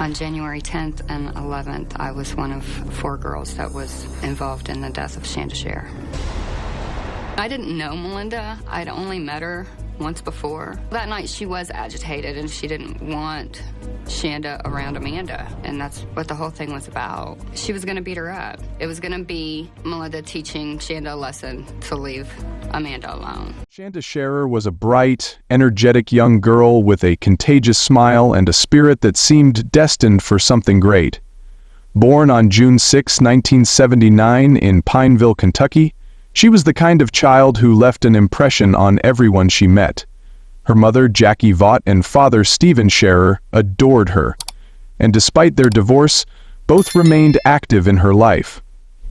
On January 10th and 11th, I was one of 4 girls that was involved in the death of Shanda Sharer. I didn't know Melinda. I'd only met her once before. That night she was agitated and she didn't want Shanda around Amanda, and that's what the whole thing was about. She was going to beat her up. It was going to be Melinda teaching Shanda a lesson to leave Amanda alone. Shanda Sharer was a bright, energetic young girl with a contagious smile and a spirit that seemed destined for something great. Born on June 6, 1979 in Pineville, Kentucky, she was the kind of child who left an impression on everyone she met. Her mother, Jackie Vaught, and father, Stephen Sharer, adored her, and despite their divorce, both remained active in her life.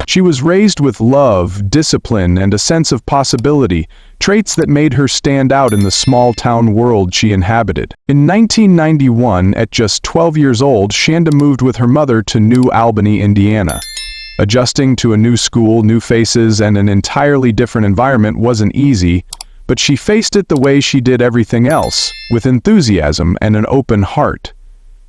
She was raised with love, discipline, and a sense of possibility, traits that made her stand out in the small-town world she inhabited. In 1991, at just 12 years old, Shanda moved with her mother to New Albany, Indiana. Adjusting to a new school, new faces, and an entirely different environment wasn't easy, but she faced it the way she did everything else, with enthusiasm and an open heart.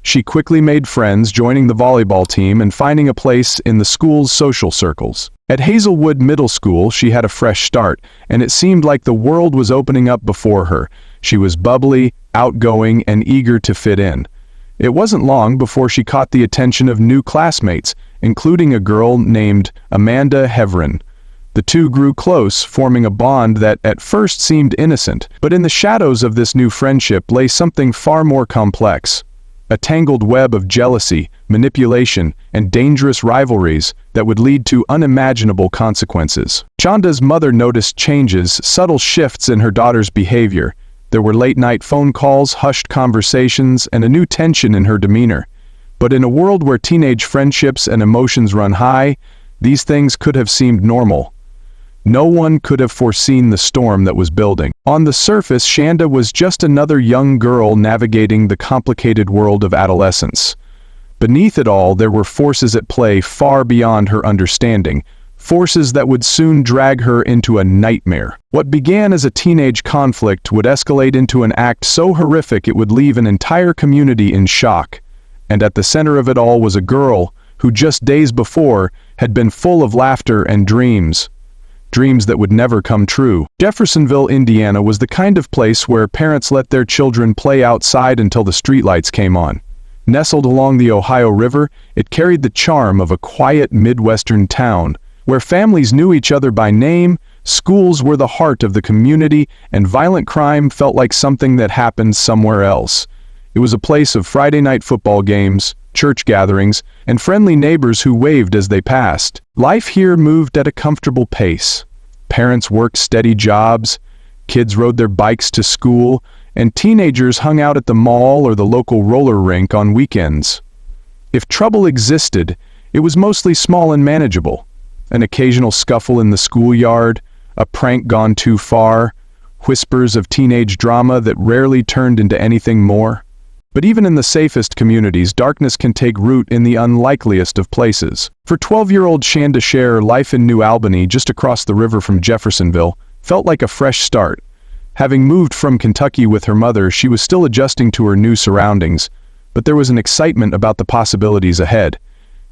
She quickly made friends, joining the volleyball team and finding a place in the school's social circles. At Hazelwood Middle School, she had a fresh start, and it seemed like the world was opening up before her. She was bubbly, outgoing, and eager to fit in. It wasn't long before she caught the attention of new classmates, including a girl named Amanda Heverin. The two grew close, forming a bond that at first seemed innocent, but in the shadows of this new friendship lay something far more complex. A tangled web of jealousy, manipulation, and dangerous rivalries that would lead to unimaginable consequences. Shanda's mother noticed changes, subtle shifts in her daughter's behavior. There were late-night phone calls, hushed conversations, and a new tension in her demeanor. But in a world where teenage friendships and emotions run high, these things could have seemed normal. No one could have foreseen the storm that was building. On the surface, Shanda was just another young girl navigating the complicated world of adolescence. Beneath it all, there were forces at play far beyond her understanding, forces that would soon drag her into a nightmare. What began as a teenage conflict would escalate into an act so horrific it would leave an entire community in shock. And at the center of it all was a girl who just days before had been full of laughter and dreams that would never come true. Jeffersonville, Indiana was the kind of place where parents let their children play outside until the streetlights came on. Nestled along the Ohio River, it carried the charm of a quiet Midwestern town, where families knew each other by name, schools were the heart of the community, and violent crime felt like something that happened somewhere else. It was a place of Friday night football games, church gatherings, and friendly neighbors who waved as they passed. Life here moved at a comfortable pace. Parents worked steady jobs, kids rode their bikes to school, and teenagers hung out at the mall or the local roller rink on weekends. If trouble existed, it was mostly small and manageable. An occasional scuffle in the schoolyard, a prank gone too far, whispers of teenage drama that rarely turned into anything more. But even in the safest communities, darkness can take root in the unlikeliest of places. For 12-year-old Shanda Sharer, life in New Albany, just across the river from Jeffersonville, felt like a fresh start. Having moved from Kentucky with her mother, she was still adjusting to her new surroundings, but there was an excitement about the possibilities ahead.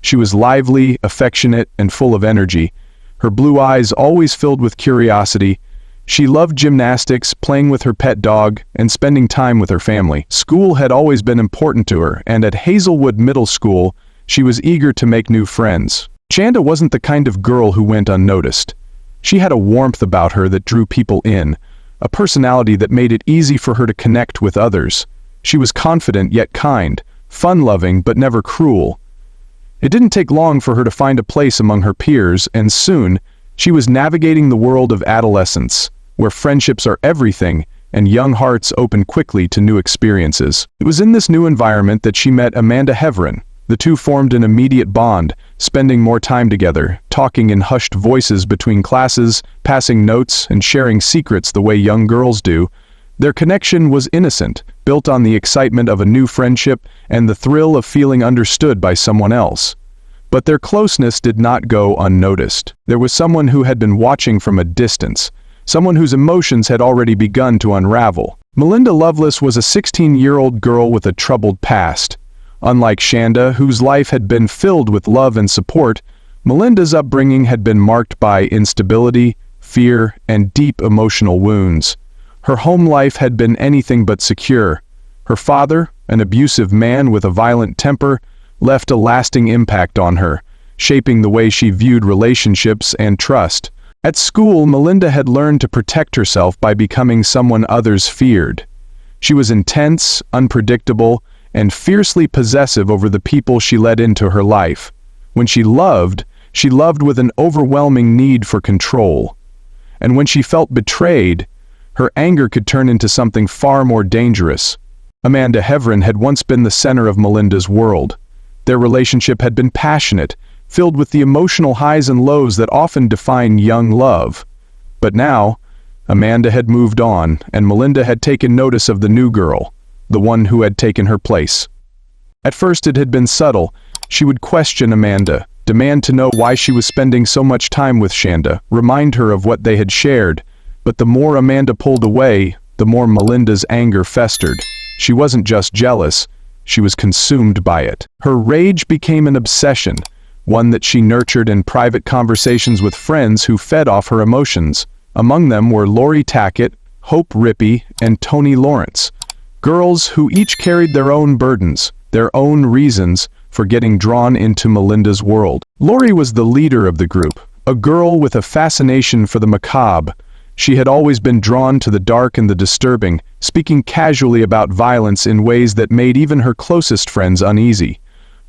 She was lively, affectionate, and full of energy, her blue eyes always filled with curiosity. She loved gymnastics, playing with her pet dog, and spending time with her family. School had always been important to her, and at Hazelwood Middle School, she was eager to make new friends. Shanda wasn't the kind of girl who went unnoticed. She had a warmth about her that drew people in, a personality that made it easy for her to connect with others. She was confident yet kind, fun-loving but never cruel. It didn't take long for her to find a place among her peers, and soon, she was navigating the world of adolescence, where friendships are everything, and young hearts open quickly to new experiences. It was in this new environment that she met Amanda Heverin. The two formed an immediate bond, spending more time together, talking in hushed voices between classes, passing notes, and sharing secrets the way young girls do. Their connection was innocent, built on the excitement of a new friendship and the thrill of feeling understood by someone else. But their closeness did not go unnoticed. There was someone who had been watching from a distance, someone whose emotions had already begun to unravel. Melinda Lovelace was a 16-year-old girl with a troubled past. Unlike Shanda, whose life had been filled with love and support, Melinda's upbringing had been marked by instability, fear, and deep emotional wounds. Her home life had been anything but secure. Her father, an abusive man with a violent temper, left a lasting impact on her, shaping the way she viewed relationships and trust. At school, Melinda had learned to protect herself by becoming someone others feared. She was intense, unpredictable, and fiercely possessive over the people she let into her life. When she loved with an overwhelming need for control. And when she felt betrayed, her anger could turn into something far more dangerous. Amanda Heverin had once been the center of Melinda's world. Their relationship had been passionate, filled with the emotional highs and lows that often define young love. But now, Amanda had moved on, and Melinda had taken notice of the new girl, the one who had taken her place. At first it had been subtle. She would question Amanda, demand to know why she was spending so much time with Shanda, remind her of what they had shared. But the more Amanda pulled away, the more Melinda's anger festered. She wasn't just jealous, she was consumed by it. Her rage became an obsession, one that she nurtured in private conversations with friends who fed off her emotions. Among them were Lori Tackett, Hope Rippey, and Toni Lawrence. Girls who each carried their own burdens, their own reasons for getting drawn into Melinda's world. Lori was the leader of the group, a girl with a fascination for the macabre. She had always been drawn to the dark and the disturbing, speaking casually about violence in ways that made even her closest friends uneasy.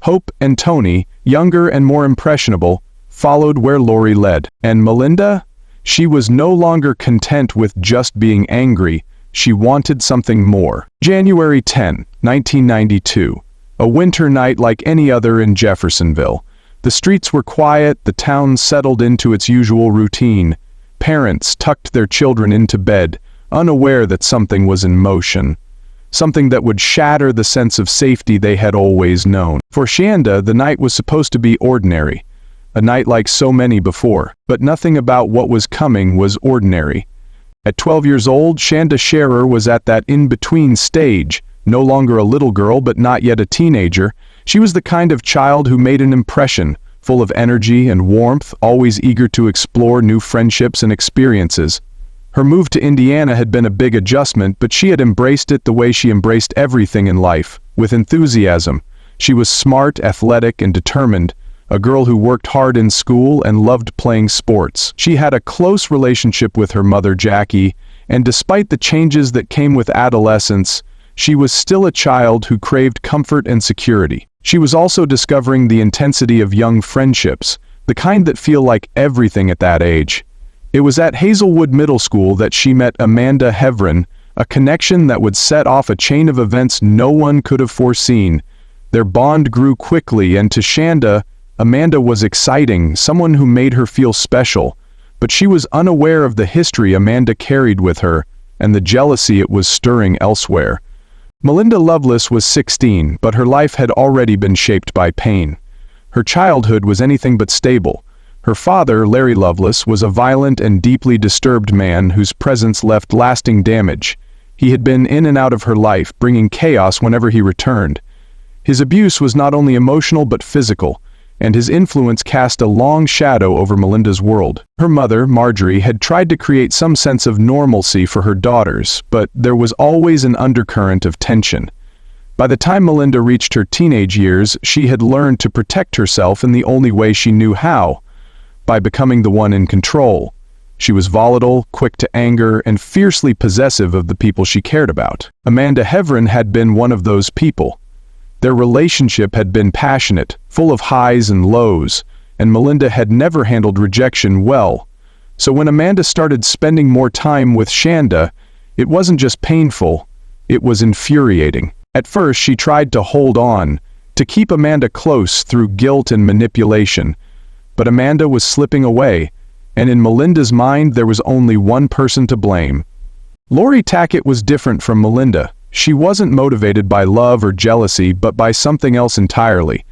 Hope and Toni, younger and more impressionable, followed where Lori led. And Melinda? She was no longer content with just being angry. She wanted something more. January 10, 1992. A winter night like any other in Jeffersonville. The streets were quiet, the town settled into its usual routine. Parents tucked their children into bed, unaware that something was in motion. Something that would shatter the sense of safety they had always known. For Shanda, the night was supposed to be ordinary. A night like so many before. But nothing about what was coming was ordinary. At 12 years old, Shanda Sharer was at that in-between stage. No longer a little girl, but not yet a teenager. She was the kind of child who made an impression, full of energy and warmth, always eager to explore new friendships and experiences. Her move to Indiana had been a big adjustment, but she had embraced it the way she embraced everything in life, with enthusiasm. She was smart, athletic, and determined, a girl who worked hard in school and loved playing sports. She had a close relationship with her mother, Jackie, and despite the changes that came with adolescence, she was still a child who craved comfort and security. She was also discovering the intensity of young friendships, the kind that feel like everything at that age. It was at Hazelwood Middle School that she met Amanda Heverin, a connection that would set off a chain of events no one could have foreseen. Their bond grew quickly, and to Shanda, Amanda was exciting, someone who made her feel special. But she was unaware of the history Amanda carried with her, and the jealousy it was stirring elsewhere. Melinda Lovelace was 16, but her life had already been shaped by pain. Her childhood was anything but stable. Her father, Larry Lovelace, was a violent and deeply disturbed man whose presence left lasting damage. He had been in and out of her life, bringing chaos whenever he returned. His abuse was not only emotional but physical, and his influence cast a long shadow over Melinda's world. Her mother, Marjorie, had tried to create some sense of normalcy for her daughters, but there was always an undercurrent of tension. By the time Melinda reached her teenage years, she had learned to protect herself in the only way she knew how, by becoming the one in control. She was volatile, quick to anger, and fiercely possessive of the people she cared about. Amanda Heverin had been one of those people. Their relationship had been passionate, full of highs and lows, and Melinda had never handled rejection well. So when Amanda started spending more time with Shanda, it wasn't just painful, it was infuriating. At first, she tried to hold on, to keep Amanda close through guilt and manipulation. But Amanda was slipping away, and in Melinda's mind there was only one person to blame. Lori Tackett was different from Melinda. She wasn't motivated by love or jealousy, but by something else entirely.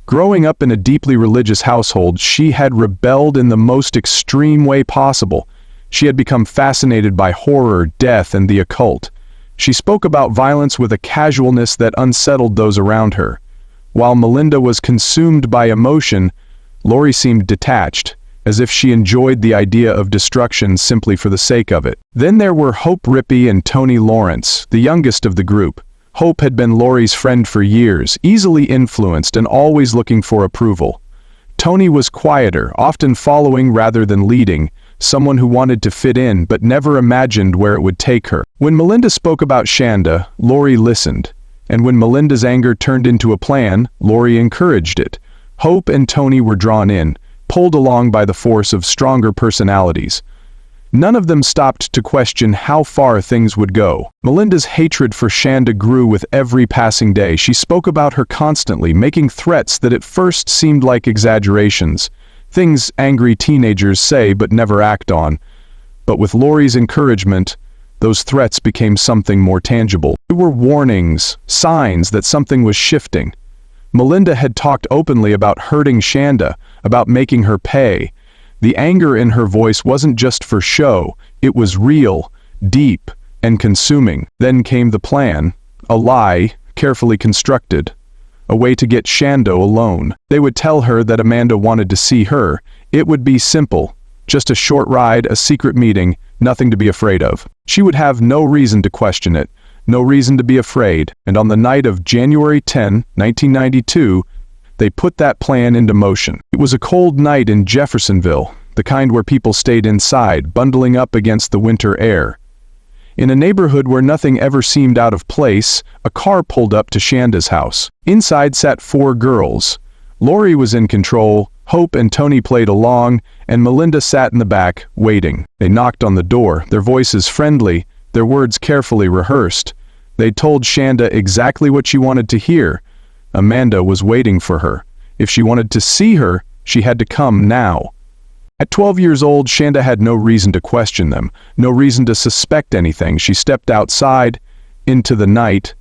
Growing up in a deeply religious household, she had rebelled in the most extreme way possible. She had become fascinated by horror, death, and the occult. She spoke about violence with a casualness that unsettled those around her. While Melinda was consumed by emotion, Lori seemed detached, as if she enjoyed the idea of destruction simply for the sake of it. Then there were Hope Rippey and Tony Lawrence, the youngest of the group. Hope had been Lori's friend for years, easily influenced and always looking for approval. Tony was quieter, often following rather than leading, someone who wanted to fit in but never imagined where it would take her. When Melinda spoke about Shanda, Lori listened. And when Melinda's anger turned into a plan, Lori encouraged it. Hope and Tony were drawn in, pulled along by the force of stronger personalities. None of them stopped to question how far things would go. Melinda's hatred for Shanda grew with every passing day. She spoke about her constantly, making threats that at first seemed like exaggerations. Things angry teenagers say but never act on. But with Lori's encouragement, those threats became something more tangible. They were warnings, signs that something was shifting. Melinda had talked openly about hurting Shanda, about making her pay. The anger in her voice wasn't just for show, it was real, deep, and consuming. Then came the plan, a lie, carefully constructed. A way to get Shanda alone. They would tell her that Amanda wanted to see her. It would be simple. Just a short ride, a secret meeting, nothing to be afraid of. She would have no reason to question it, no reason to be afraid, and on the night of January 10, 1992, they put that plan into motion. It was a cold night in Jeffersonville, the kind where people stayed inside, bundling up against the winter air. In a neighborhood where nothing ever seemed out of place, a car pulled up to Shanda's house. Inside sat 4 girls. Lori was in control, Hope and Tony played along, and Melinda sat in the back, waiting. They knocked on the door, their voices friendly, their words carefully rehearsed. They told Shanda exactly what she wanted to hear. Amanda was waiting for her. If she wanted to see her, she had to come now. At 12 years old, Shanda had no reason to question them, no reason to suspect anything. She stepped outside, into the night,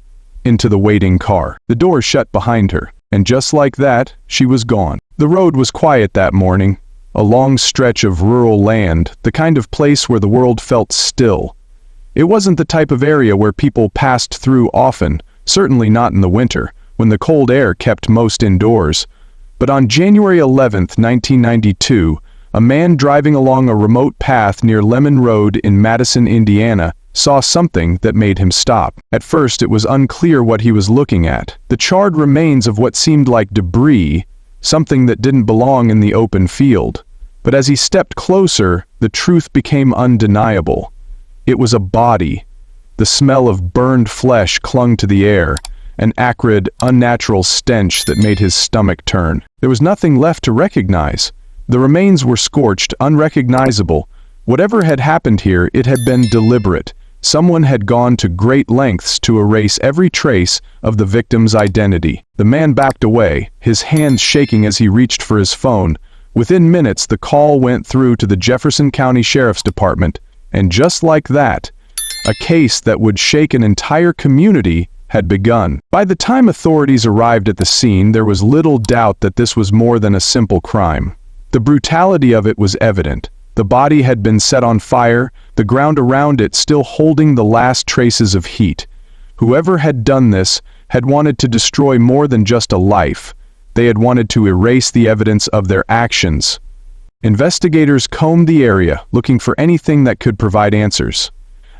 into the waiting car. The door shut behind her, and just like that, she was gone. The road was quiet that morning, a long stretch of rural land, the kind of place where the world felt still. It wasn't the type of area where people passed through often, certainly not in the winter, when the cold air kept most indoors. But on January 11, 1992, a man driving along a remote path near Lemon Road in Madison, Indiana, saw something that made him stop. At first, it was unclear what he was looking at. The charred remains of what seemed like debris, something that didn't belong in the open field. But as he stepped closer, the truth became undeniable. It was a body. The smell of burned flesh clung to the air, an acrid, unnatural stench that made his stomach turn. There was nothing left to recognize. The remains were scorched, unrecognizable. Whatever had happened here, it had been deliberate. Someone had gone to great lengths to erase every trace of the victim's identity. The man backed away, his hands shaking as he reached for his phone. Within minutes, the call went through to the Jefferson County Sheriff's Department, and just like that, a case that would shake an entire community had begun. By the time authorities arrived at the scene, there was little doubt that this was more than a simple crime. The brutality of it was evident. The body had been set on fire, the ground around it still holding the last traces of heat. Whoever had done this had wanted to destroy more than just a life. They had wanted to erase the evidence of their actions. Investigators combed the area, looking for anything that could provide answers.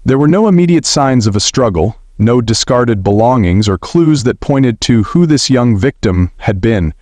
There were no immediate signs of a struggle, no discarded belongings or clues that pointed to who this young victim had been.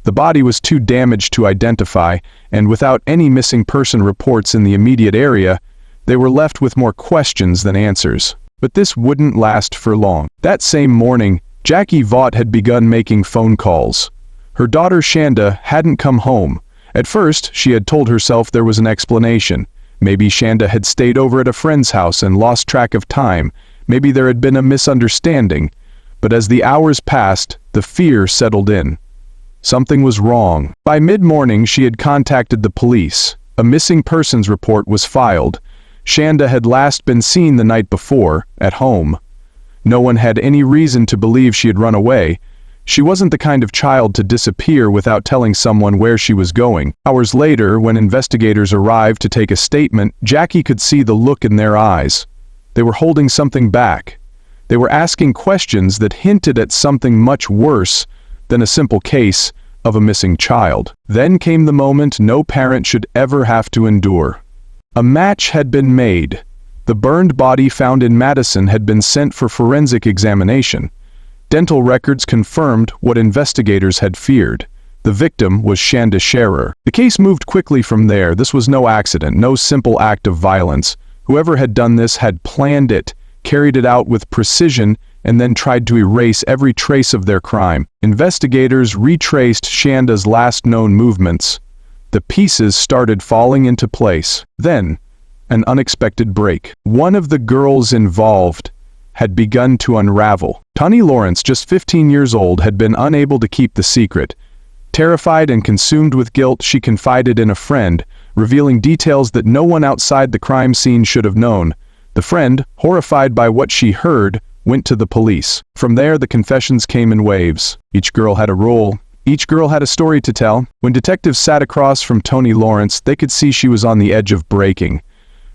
The body was too damaged to identify, and without any missing person reports in the immediate area, they were left with more questions than answers. But this wouldn't last for long. That same morning, Jackie Vaught had begun making phone calls. Her daughter Shanda hadn't come home. At first, she had told herself there was an explanation. Maybe Shanda had stayed over at a friend's house and lost track of time. Maybe there had been a misunderstanding. But as the hours passed, the fear settled in. Something was wrong. By mid-morning, she had contacted the police. A missing persons report was filed. Shanda had last been seen the night before, at home. No one had any reason to believe she had run away. She wasn't the kind of child to disappear without telling someone where she was going. Hours later, when investigators arrived to take a statement, Jackie could see the look in their eyes. They were holding something back. They were asking questions that hinted at something much worse than a simple case of a missing child. Then came the moment no parent should ever have to endure. A match had been made. The burned body found in Madison had been sent for forensic examination. Dental records confirmed what investigators had feared. The victim was Shanda Sharer. The case moved quickly from there. This was no accident, no simple act of violence. Whoever had done this had planned it, carried it out with precision, and then tried to erase every trace of their crime. Investigators retraced Shanda's last known movements. The pieces started falling into place. Then, an unexpected break. One of the girls involved had begun to unravel. Toni Lawrence, just 15 years old, had been unable to keep the secret. Terrified and consumed with guilt, she confided in a friend, revealing details that no one outside the crime scene should have known. The friend, horrified by what she heard, went to the police. From there, the confessions came in waves. Each girl had a role. Each girl had a story to tell. When detectives sat across from Toni Lawrence, they could see she was on the edge of breaking.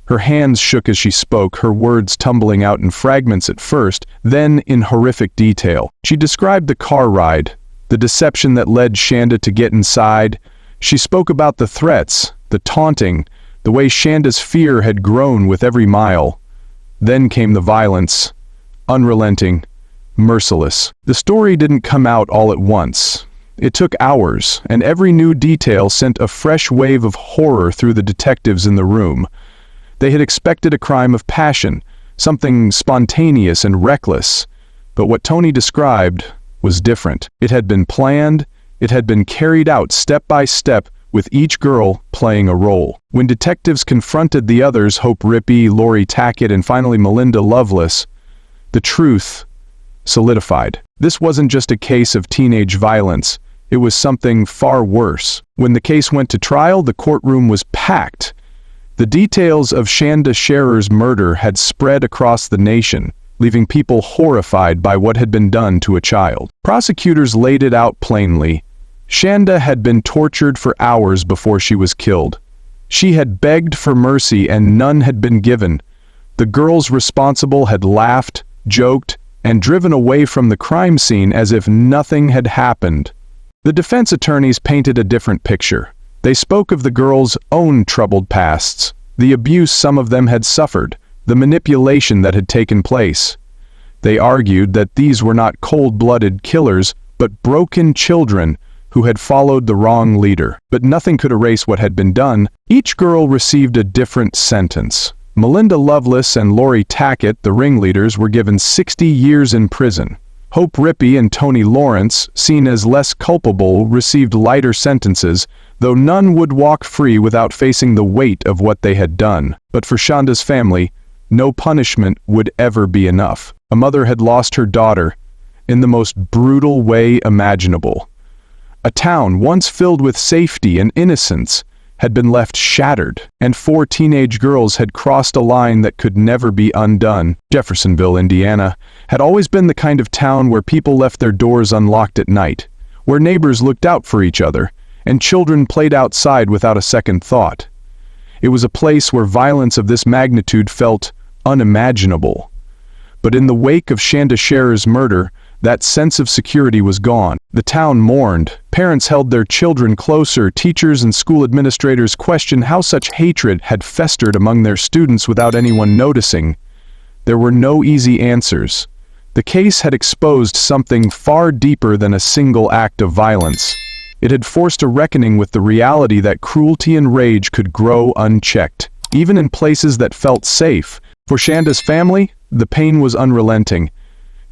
Her hands shook as she spoke, her words tumbling out in fragments at first, then in horrific detail. She described the car ride, the deception that led Shanda to get inside. She spoke about the threats, the taunting, the way Shanda's fear had grown with every mile. Then came the violence, unrelenting, merciless. The story didn't come out all at once. It took hours, and every new detail sent a fresh wave of horror through the detectives in the room. They had expected a crime of passion, something spontaneous and reckless. But what Toni described was different. It had been planned, it had been carried out step by step, with each girl playing a role. When detectives confronted the others, Hope Rippey, Lori Tackett, and finally Melinda Loveless, the truth solidified. This wasn't just a case of teenage violence. It was something far worse. When the case went to trial, the courtroom was packed. The details of Shanda Sharer's murder had spread across the nation, leaving people horrified by what had been done to a child. Prosecutors laid it out plainly. Shanda had been tortured for hours before she was killed. She had begged for mercy and none had been given. The girls responsible had laughed, joked, and driven away from the crime scene as if nothing had happened. The defense attorneys painted a different picture. They spoke of the girls' own troubled pasts, the abuse some of them had suffered, the manipulation that had taken place. They argued that these were not cold-blooded killers, but broken children who had followed the wrong leader. But nothing could erase what had been done. Each girl received a different sentence. Melinda Loveless and Lori Tackett, the ringleaders, were given 60 years in prison. Hope Rippey and Toni Lawrence, seen as less culpable, received lighter sentences, though none would walk free without facing the weight of what they had done. But for Shanda's family, no punishment would ever be enough. A mother had lost her daughter in the most brutal way imaginable. A town once filled with safety and innocence had been left shattered, and 4 teenage girls had crossed a line that could never be undone. Jeffersonville, Indiana, had always been the kind of town where people left their doors unlocked at night, where neighbors looked out for each other, and children played outside without a second thought. It was a place where violence of this magnitude felt unimaginable. But in the wake of Shanda Sharer's murder, that sense of security was gone. The town mourned. Parents held their children closer. Teachers and school administrators questioned how such hatred had festered among their students without anyone noticing. There were no easy answers. The case had exposed something far deeper than a single act of violence. It had forced a reckoning with the reality that cruelty and rage could grow unchecked, even in places that felt safe. For Shanda's family, the pain was unrelenting.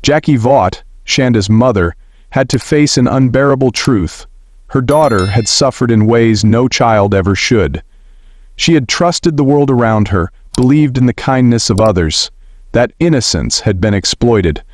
Jackie Vaught, Shanda's mother, had to face an unbearable truth. Her daughter had suffered in ways no child ever should. She had trusted the world around her, believed in the kindness of others. That innocence had been exploited.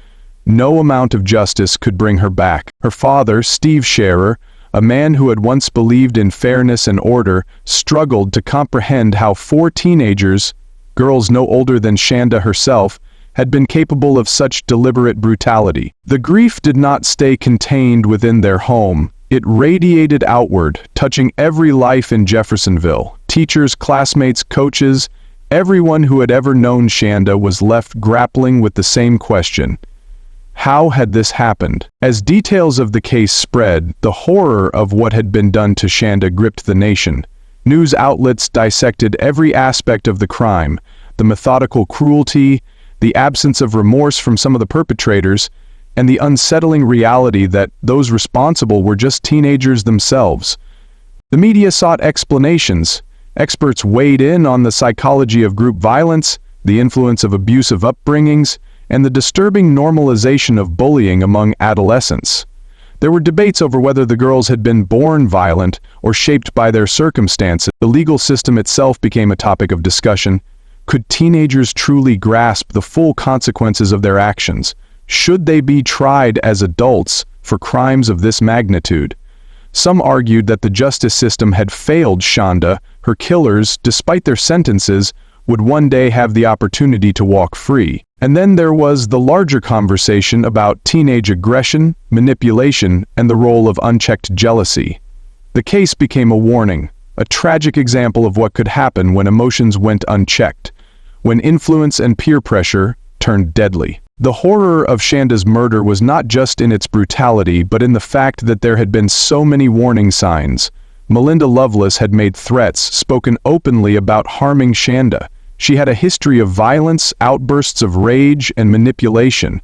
No amount of justice could bring her back. Her father, Steve Sharer, a man who had once believed in fairness and order, struggled to comprehend how 4 teenagers, girls no older than Shanda herself, had been capable of such deliberate brutality. The grief did not stay contained within their home. It radiated outward, touching every life in Jeffersonville. Teachers, classmates, coaches, everyone who had ever known Shanda was left grappling with the same question. How had this happened? As details of the case spread, the horror of what had been done to Shanda gripped the nation. News outlets dissected every aspect of the crime, the methodical cruelty, the absence of remorse from some of the perpetrators, and the unsettling reality that those responsible were just teenagers themselves. The media sought explanations. Experts weighed in on the psychology of group violence, the influence of abusive upbringings, and the disturbing normalization of bullying among adolescents. There were debates over whether the girls had been born violent or shaped by their circumstances. The legal system itself became a topic of discussion. Could teenagers truly grasp the full consequences of their actions? Should they be tried as adults for crimes of this magnitude? Some argued that the justice system had failed Shanda. Her killers, despite their sentences, would one day have the opportunity to walk free. And then there was the larger conversation about teenage aggression, manipulation, and the role of unchecked jealousy. The case became a warning, a tragic example of what could happen when emotions went unchecked, when influence and peer pressure turned deadly. The horror of Shanda's murder was not just in its brutality, but in the fact that there had been so many warning signs. Melinda Loveless had made threats, spoken openly about harming Shanda. She had a history of violence, outbursts of rage, and manipulation.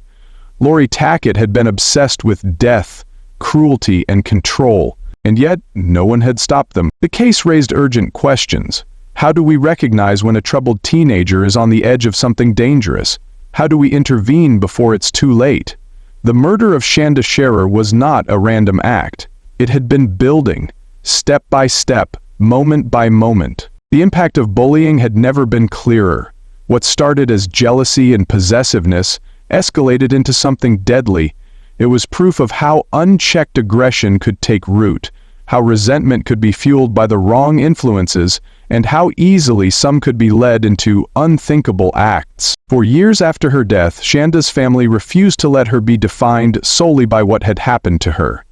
Lori Tackett had been obsessed with death, cruelty, and control, and yet no one had stopped them. The case raised urgent questions. How do we recognize when a troubled teenager is on the edge of something dangerous? How do we intervene before it's too late? The murder of Shanda Sharer was not a random act. It had been building, step by step, moment by moment. The impact of bullying had never been clearer. What started as jealousy and possessiveness escalated into something deadly. It was proof of how unchecked aggression could take root, how resentment could be fueled by the wrong influences, and how easily some could be led into unthinkable acts. For years after her death, Shanda's family refused to let her be defined solely by what had happened to her.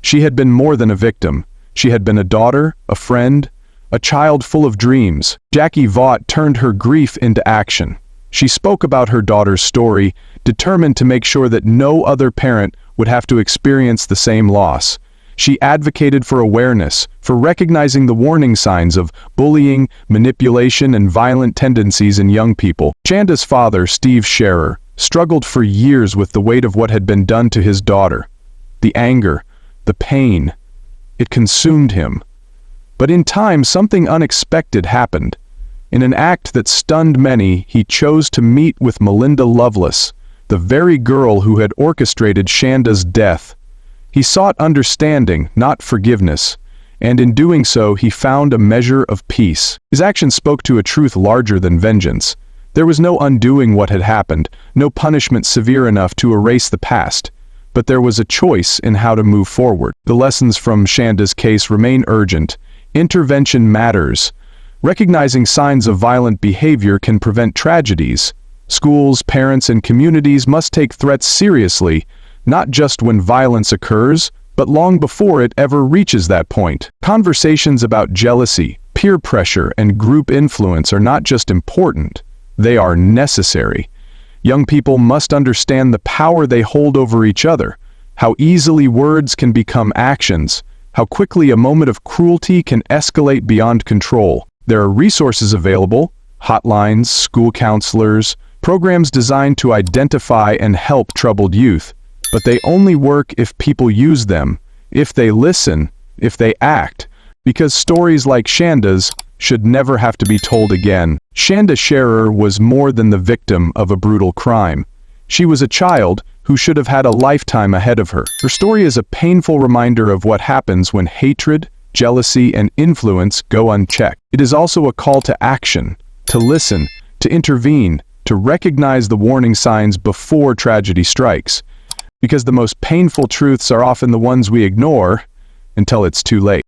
She had been more than a victim. She had been a daughter, a friend, a child full of dreams. Jackie Vaught turned her grief into action. She spoke about her daughter's story, determined to make sure that no other parent would have to experience the same loss. She advocated for awareness, for recognizing the warning signs of bullying, manipulation, and violent tendencies in young people. Shanda's father, Steve Sharer, struggled for years with the weight of what had been done to his daughter. The anger, the pain, it consumed him. But in time, something unexpected happened. In an act that stunned many, he chose to meet with Melinda Loveless, the very girl who had orchestrated Shanda's death. He sought understanding, not forgiveness, and in doing so, he found a measure of peace. His actions spoke to a truth larger than vengeance. There was no undoing what had happened, no punishment severe enough to erase the past, but there was a choice in how to move forward. The lessons from Shanda's case remain urgent. Intervention matters. Recognizing signs of violent behavior can prevent tragedies. Schools, parents, and communities must take threats seriously, not just when violence occurs, but long before it ever reaches that point. Conversations about jealousy, peer pressure, and group influence are not just important, they are necessary. Young people must understand the power they hold over each other, how easily words can become actions, how quickly a moment of cruelty can escalate beyond control. There are resources available, hotlines, school counselors, programs designed to identify and help troubled youth, but they only work if people use them, if they listen, if they act, because stories like Shanda's should never have to be told again. Shanda Sharer was more than the victim of a brutal crime. She was a child who should have had a lifetime ahead of her. Her story is a painful reminder of what happens when hatred, jealousy, and influence go unchecked. It is also a call to action, to listen, to intervene, to recognize the warning signs before tragedy strikes. Because the most painful truths are often the ones we ignore until it's too late.